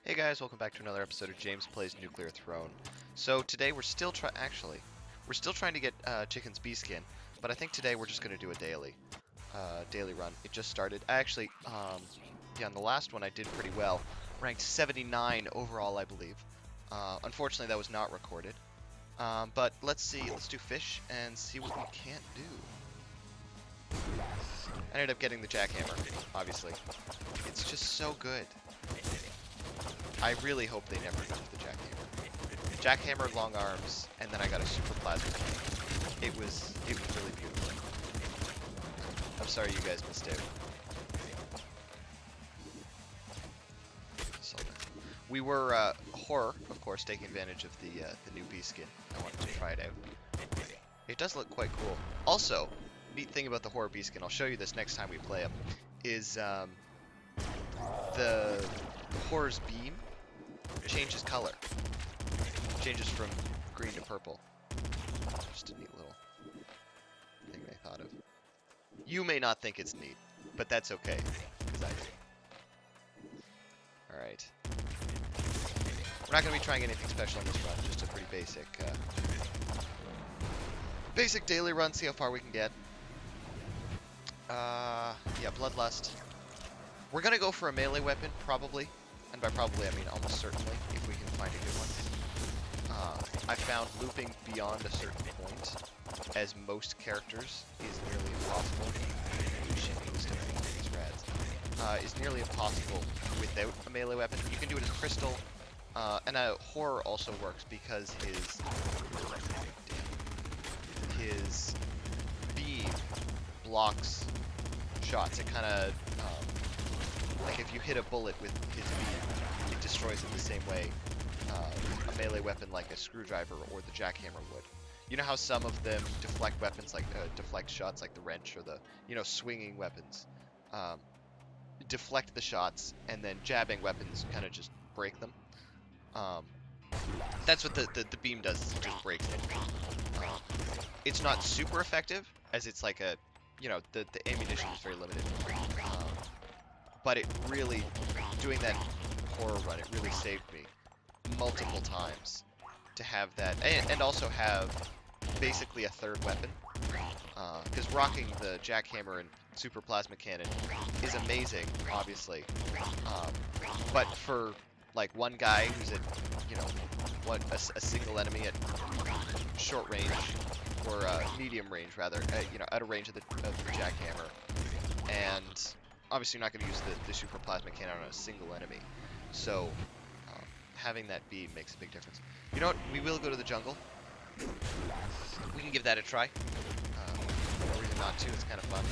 Hey guys, welcome back to another episode of James Plays Nuclear Throne. So today we're still trying to get Chicken's bee skin, but I think today we're just going to do a daily run. It just started. Yeah, on the last one I did pretty well. Ranked 79 overall, I believe. Unfortunately, that was not recorded. But let's see. Let's do fish and see what we can't do. I ended up getting the jackhammer, obviously. It's just so good. I really hope they never use the jackhammer. Jackhammer, long arms, and then I got a super plasma. It was really beautiful. I'm sorry you guys missed out. We were horror, of course, taking advantage of the new bee skin. I wanted to try it out. It does look quite cool. Also, neat thing about the horror bee skin, I'll show you this next time we play him, is the horror's beam changes color. Changes from green to purple. Just a neat little thing they thought of. You may not think it's neat, but that's okay, because I do. Alright. We're not going to be trying anything special in this run, just a pretty basic daily run, see how far we can get. Yeah, Bloodlust. We're going to go for a melee weapon, probably. And by probably, I mean almost certainly, if we can find a good one. I found looping beyond a certain point, as most characters, is nearly impossible. Is nearly impossible without a melee weapon. You can do it as crystal, and a horror also works because his beam blocks shots. It kind of like if you hit a bullet with his beam, it destroys it the same way a melee weapon like a screwdriver or the jackhammer would. You know how some of them deflect weapons, like deflect shots, like the wrench or the swinging weapons, deflect the shots, and then jabbing weapons kind of just break them. That's what the beam does. It just breaks it. It's not super effective, as it's like a the ammunition is very limited. But it really, doing that horror run, it really saved me multiple times to have that, and also have basically a third weapon. Because rocking the jackhammer and super plasma cannon is amazing, obviously. But for like one guy who's at, a single enemy at short range, or medium range rather, out of range of the jackhammer, and obviously you're not going to use the super plasma cannon on a single enemy, so having that beam makes a big difference. You know what? We will go to the jungle. We can give that a try. Or even not to. It's kind of fun.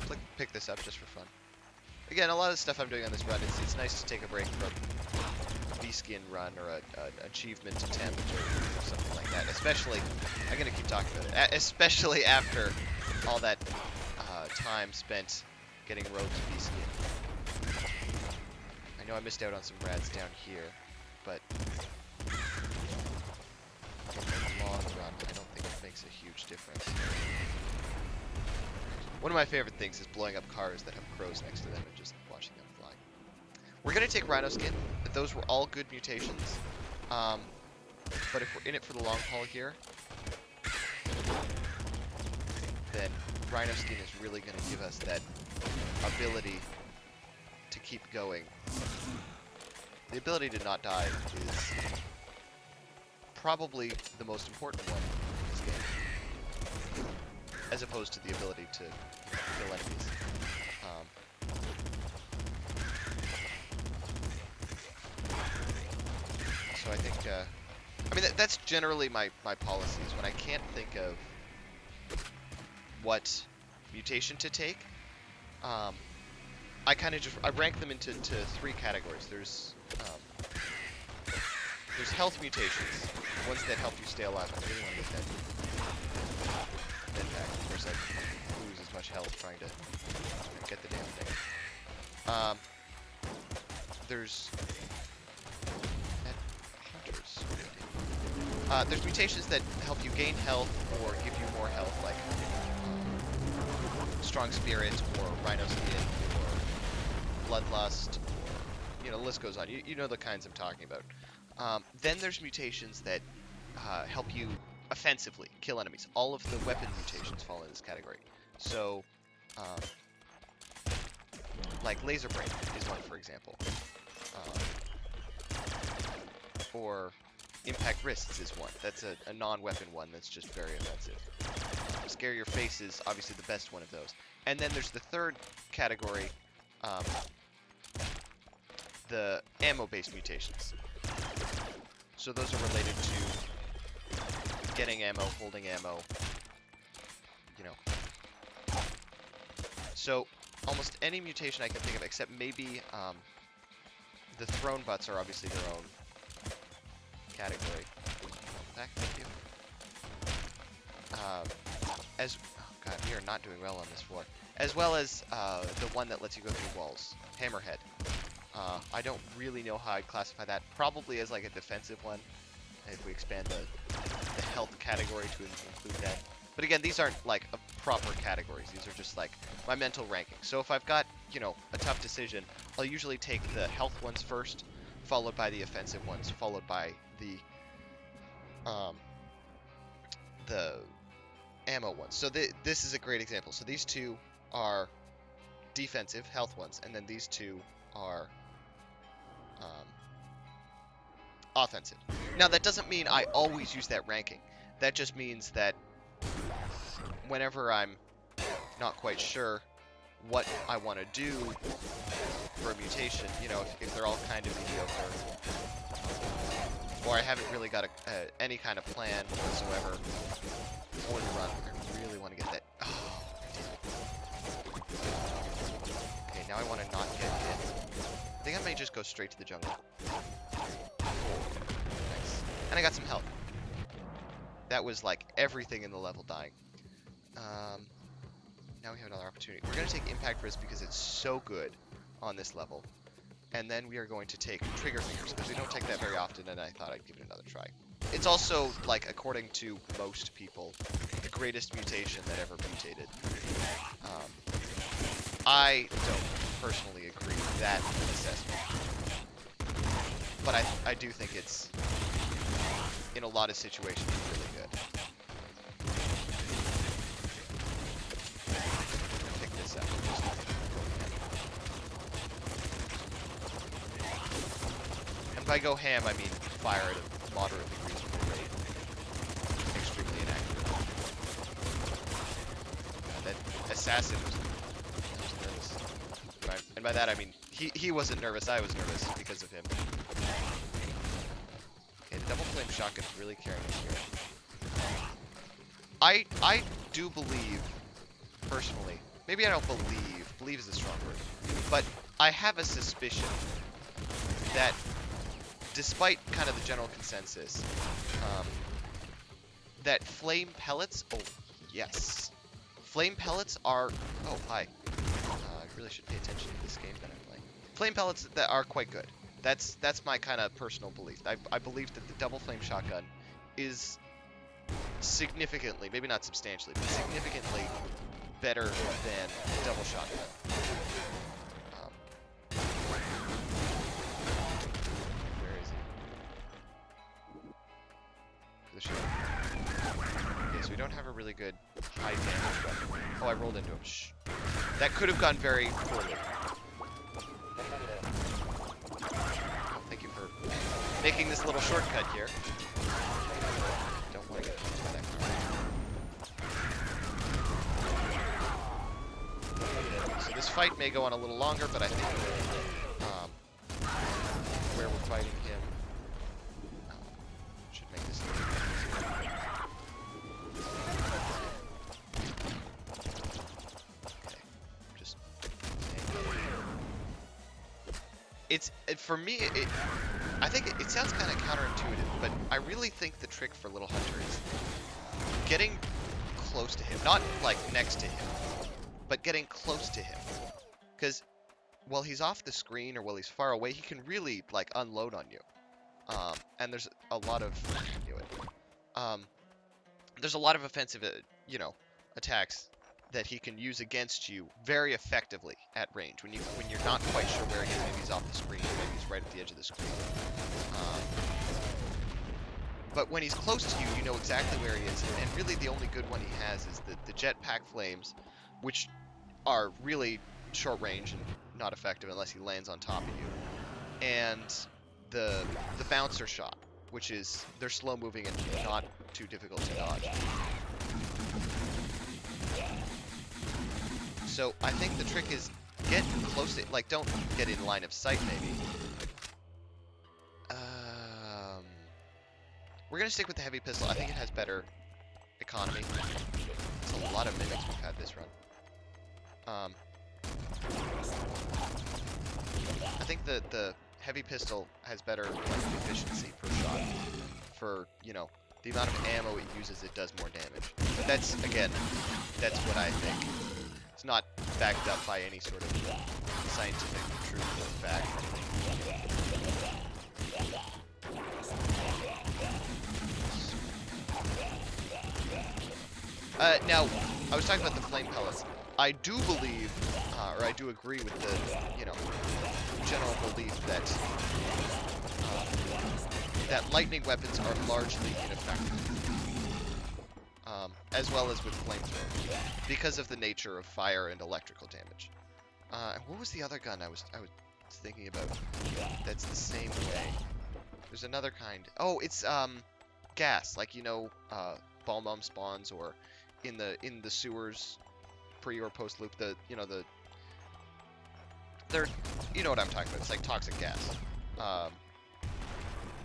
We'll pick this up just for fun. Again, a lot of the stuff I'm doing on this run, it's nice to take a break from a bee skin run or an achievement attempt or something like that. Especially, I'm going to keep talking about it, especially after all that time spent getting road to bee skin. I know I missed out on some rads down here, but in the long run, I don't think it makes a huge difference. One of my favorite things is blowing up cars that have crows next to them and just watching them fly. We're going to take Rhino Skin, but those were all good mutations. But if we're in it for the long haul here, then Rhino Skin is really going to give us that ability to keep going. The ability to not die is probably the most important one in this game, as opposed to the ability to kill enemies. So I think, I mean, that's generally my policy, is when I can't think of what mutation to take, I kind of I rank them into three categories. There's health mutations, ones that help you stay alive. I really want to get that med pack. Of course, I lose as much health trying to get the damn thing. There's hunters. There's mutations that help you gain health or give you more health, like Strong Spirit or Rhino Skin or Bloodlust you know, the list goes on. You know the kinds I'm talking about. Then there's mutations that help you offensively kill enemies. All of the weapon mutations fall in this category. So, um, like laser brain is one, for example. Or impact wrists is one. That's a non-weapon one that's just very offensive. Scare your face is obviously the best one of those. And then there's the third category, the ammo-based mutations. So those are related to getting ammo, holding ammo, you know. So almost any mutation I can think of, except maybe the thrown butts are obviously their own category. Back, thank you. Oh god, we are not doing well on this floor. As well as the one that lets you go through walls, Hammerhead. I don't really know how I'd classify that. Probably as like a defensive one, if we expand the health category to include that. But again, these aren't like proper categories. These are just like my mental ranking. So if I've got, you know, a tough decision, I'll usually take the health ones first, followed by the offensive ones, followed by the ammo ones. So this is a great example. So these two are defensive health ones, and then these two are offensive. Now that doesn't mean I always use that ranking. That just means that whenever I'm not quite sure what I want to do for a mutation, you know, if they're all kind of mediocre, or I haven't really got any kind of plan whatsoever for the run, I really want to get that. Oh, okay, now I want to not get hit. I think I may just go straight to the jungle. Nice. And I got some health. That was like everything in the level dying. Now we have another opportunity. We're going to take Impact Risk because it's so good on this level. And then we are going to take Trigger Fingers because we don't take that very often, and I thought I'd give it another try. It's also, like, according to most people, the greatest mutation that ever mutated. I don't personally agree with that assessment. But I do think it's, in a lot of situations, really good. Pick this up. And by go ham, I mean fire at a moderately reasonable rate. Extremely inaccurate. That assassin was nervous. And by that I mean, he wasn't nervous, I was nervous because of him. Okay, the double flame shotgun's really carrying us here. I do believe, personally, maybe I don't believe is a strong word, but I have a suspicion that despite kind of the general consensus, that flame pellets, oh yes, flame pellets are, oh hi, I really should pay attention to this game that I'm playing. Flame pellets that are quite good. That's my kind of personal belief. I believe that the double flame shotgun is significantly, maybe not substantially, but significantly better than double shotgun. Where is he? The shield. Okay, so we don't have a really good high damage weapon. Oh, I rolled into him. Shh. That could have gone very poorly. Oh, thank you for making this little shortcut here. Don't want to get punched by that car. So this fight may go on a little longer, but I think where we're fighting him should make this a little easier. Okay, just for me. I think it sounds kind of counterintuitive, but I really think the trick for Little Hunter is getting close to him, not like next to him, but getting close to him. Because while he's off the screen or while he's far away, he can really like unload on you. And there's a lot of there's a lot of offensive, attacks that he can use against you very effectively at range when you're not quite sure where he is. Maybe he's off the screen, maybe right at the edge of the screen. But when he's close to you, you know exactly where he is. And really the only good one he has is the jetpack flames, which are really short range and not effective unless he lands on top of you. And the bouncer shot, which is, they're slow moving and not too difficult to dodge. So I think the trick is get close to, like, don't get in line of sight maybe. We're gonna stick with the heavy pistol. I think it has better economy. It's a lot of mimics we've had this run. I think the heavy pistol has better efficiency per shot. For, you know, the amount of ammo it uses, it does more damage. But that's, again, that's what I think. It's not backed up by any sort of scientific truth or fact. Now, I was talking about the flame pellets. I do believe, or I do agree with the, you know, general belief that that lightning weapons are largely ineffective, as well as with flamethrowers, because of the nature of fire and electrical damage. And what was the other gun I was thinking about? That's the same way. There's another kind. Oh, it's gas, like, you know, bomb spawns, or in the sewers, pre or post loop. The, you know, they're, you know what I'm talking about. It's like toxic gas.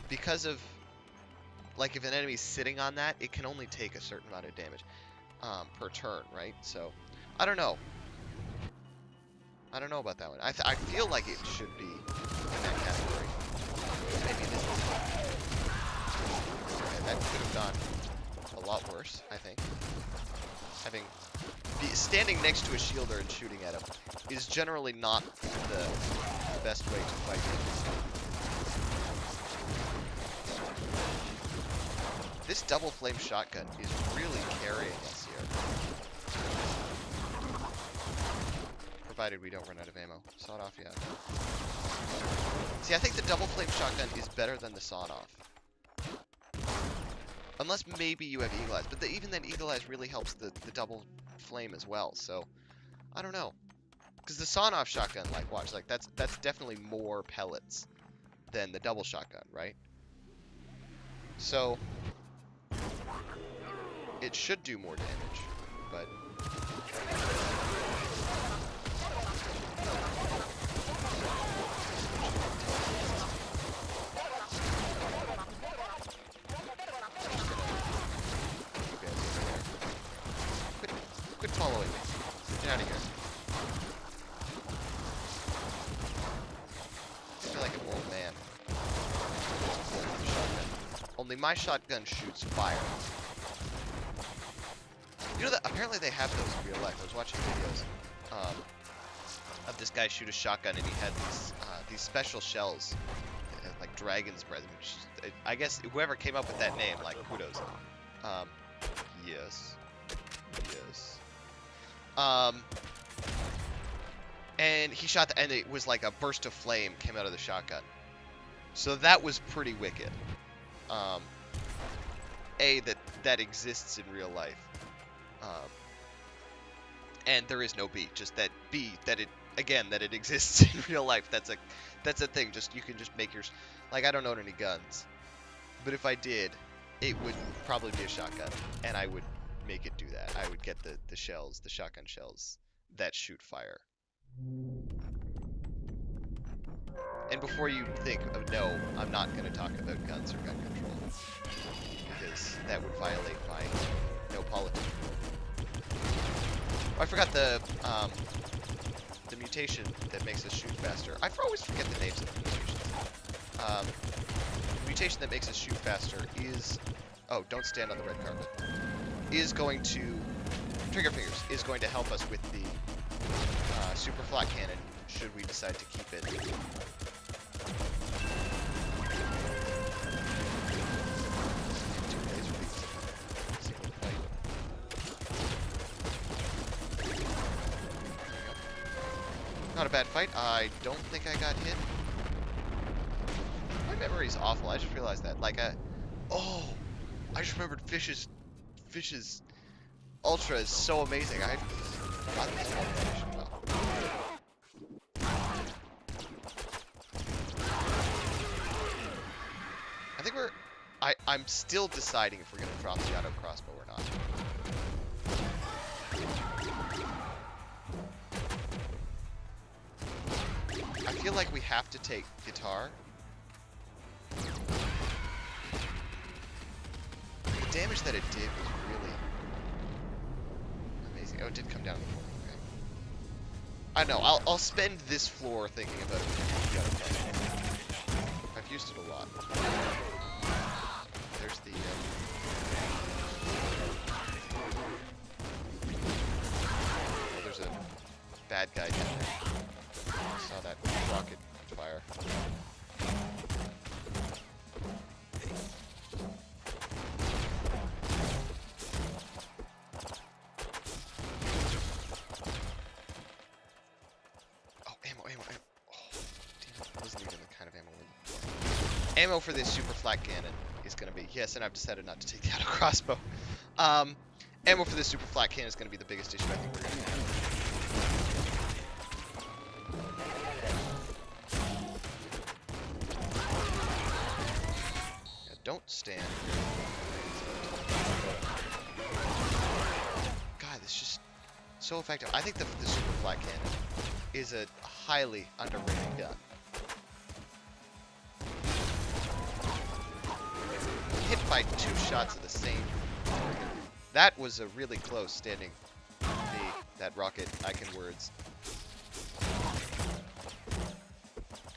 Because of, like, if an enemy's sitting on that, it can only take a certain amount of damage per turn, right? So, I don't know. I don't know about that one. I feel like it should be in that category. Maybe this is. Okay, that could have gone a lot worse, I think. Standing next to a shielder and shooting at him is generally not the best way to fight him. This double flame shotgun is really carrying us here. Provided we don't run out of ammo. Sawed off, yeah. See, I think the double flame shotgun is better than the sawed off. Unless maybe you have Eagle Eyes, but even then Eagle Eyes really helps the double flame as well, so I don't know. Because the sawed off shotgun, like, watch, like, that's definitely more pellets than the double shotgun, right? So it should do more damage, but quit following me. Get out of here. I feel like an old man. Only my shotgun shoots fire. You know that apparently they have those in real life. I was watching videos of this guy shoot a shotgun, and he had these special shells, like dragon's breath. Which I guess whoever came up with that name, like, kudos. Yes. And he shot and it was like a burst of flame came out of the shotgun. So that was pretty wicked. A, that exists in real life. And there is no B, just that B, that it exists in real life. That's a thing. Just, you can just make your, like, I don't own any guns, but if I did, it would probably be a shotgun, and I would make it do that. I would get the shells, the shotgun shells that shoot fire. And before you think, oh no, I'm not going to talk about guns or gun control, because that would violate my no politics rule. Oh, I forgot the mutation that makes us shoot faster. I always forget the names of the mutations. The mutation that makes us shoot faster is, oh, don't stand on the red carpet, is going to, Trigger Fingers, is going to help us with the super flat cannon, should we decide to keep it. Not a bad fight. I don't think I got hit. memory's awful. I just realized that. Like, oh, I just remembered Fish's Ultra is so amazing. I forgot this one. I think I'm still deciding if we're gonna drop the auto crossbow or not. I feel like we have to take guitar. The damage that it did was really amazing. Oh, it did come down. Okay. I know. I'll spend this floor thinking about it. I've used it a lot. There's the. Oh, there's a bad guy down there. I saw that rocket fire. Oh, ammo. Oh, damn it. That wasn't even the kind of ammo we're looking for. Ammo for this super flat cannon is going to be... Yes, and I've decided not to take the auto crossbow. Ammo for this super flat cannon is going to be the biggest issue I think we're going to have. Don't stand. God, this is just so effective. I think the super flat cannon is a highly underrated gun. Hit by 2 shots of the same target. That was a really close standing me, that rocket icon words.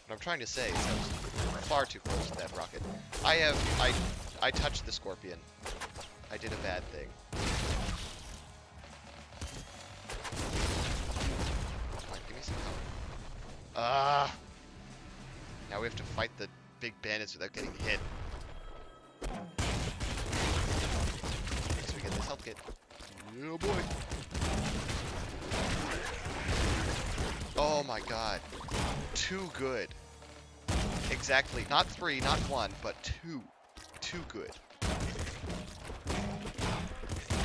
What I'm trying to say is I was far too close to that rocket. I touched the scorpion. I did a bad thing. Come on, give me some help. Now we have to fight the big bandits without getting hit. So we get this health kit. Oh boy. Oh my god. Too good. Exactly. Not 3, not 1, but 2. Too good. I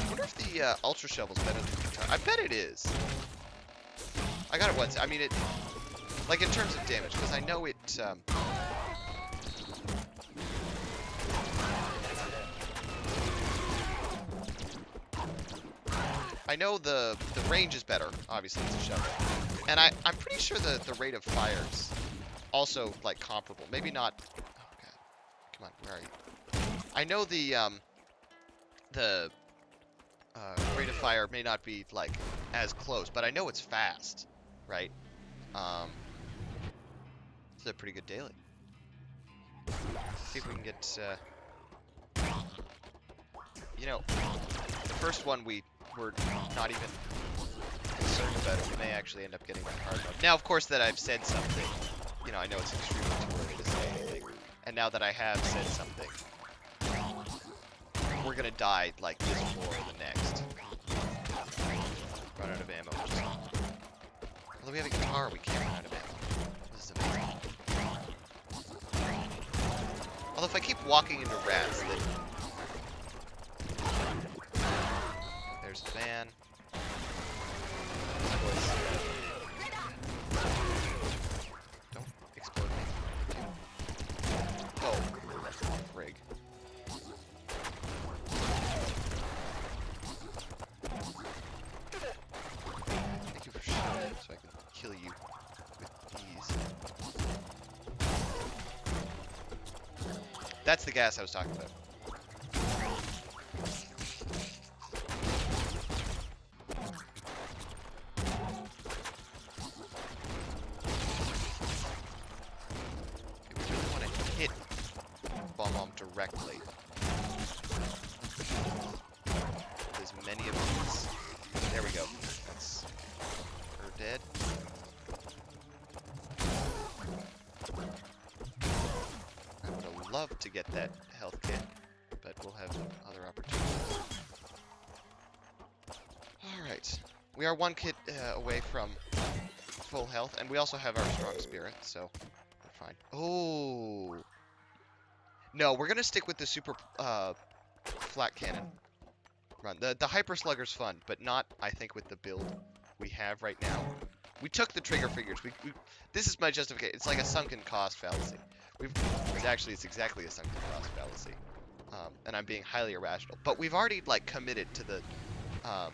wonder if the Ultra Shovel's better than the guitar. I bet it is. I got it once. I mean, it... Like, in terms of damage, because I know it... I know the range is better, obviously, it's a shovel. And I'm pretty sure the rate of fire's also, like, comparable. Maybe not... Oh, God. Come on, where are you? I know the rate of fire may not be, like, as close, but I know it's fast, right? It's a pretty good daily. See if we can get, you know, the first one we were not even concerned about it. We may actually end up getting that hard mode. Now, of course, that I've said something, you know, I know it's extremely too early to say anything. And now that I have said something, we're gonna die like this floor or the next. Run out of ammo. Although we have a guitar, we can't run out of ammo. This is amazing. Although if I keep walking into rats, then... There's a van. Don't explode me. Oh, frig. Thank you for shooting so I can kill you with ease. That's the gas I was talking about. Directly. There's many of these. There we go. That's her dead. I would have loved to get that health kit, but we'll have other opportunities. Alright. We are 1 kit away from full health, and we also have our strong spirit, so we're fine. Oh! No, we're gonna stick with the super flat cannon run. The hyper slugger's fun, but not, I think, with the build we have right now. We took the trigger fingers. This is my justification. It's like a sunken cost fallacy. It's exactly a sunken cost fallacy. And I'm being highly irrational. But we've already like committed to um,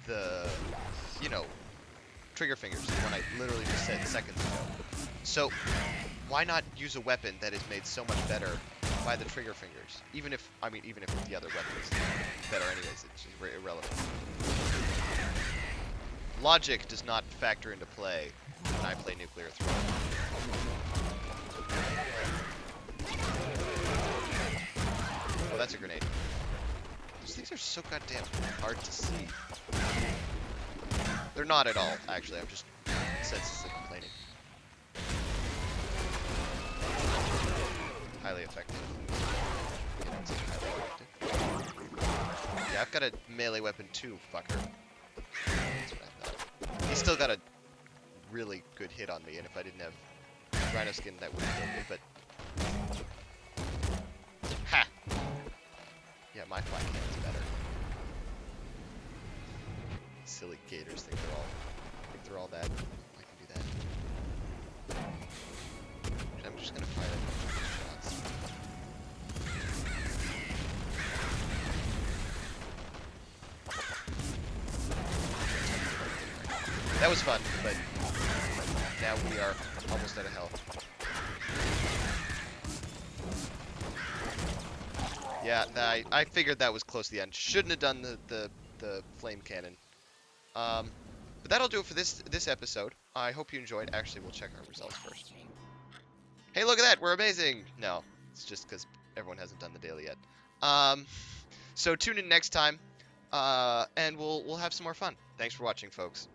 the you know, trigger fingers when I literally just said seconds ago. So why not use a weapon that is made so much better by the trigger fingers? Even if the other weapon is better anyways, it's just irrelevant. Logic does not factor into play when I play nuclear threat. Oh, that's a grenade. These things are so goddamn hard to see. They're not at all, actually. I'm just senselessly complaining. Highly effective. Yeah, I've got a melee weapon too, fucker. That's what I thought. He's still got a really good hit on me, and if I didn't have rhino skin, that would have killed me, but... Ha! Yeah, my flat cannon's better. Silly gators think they're all that. I can do that. I'm just gonna fire a bunch of shots. That was fun, but now we are almost out of health. Yeah, I figured that was close to the end. Shouldn't have done the flame cannon. But that'll do it for this episode. I hope you enjoyed. Actually, we'll check our results first. Hey, look at that! We're amazing! No, it's just because everyone hasn't done the daily yet. So tune in next time, and we'll have some more fun. Thanks for watching, folks.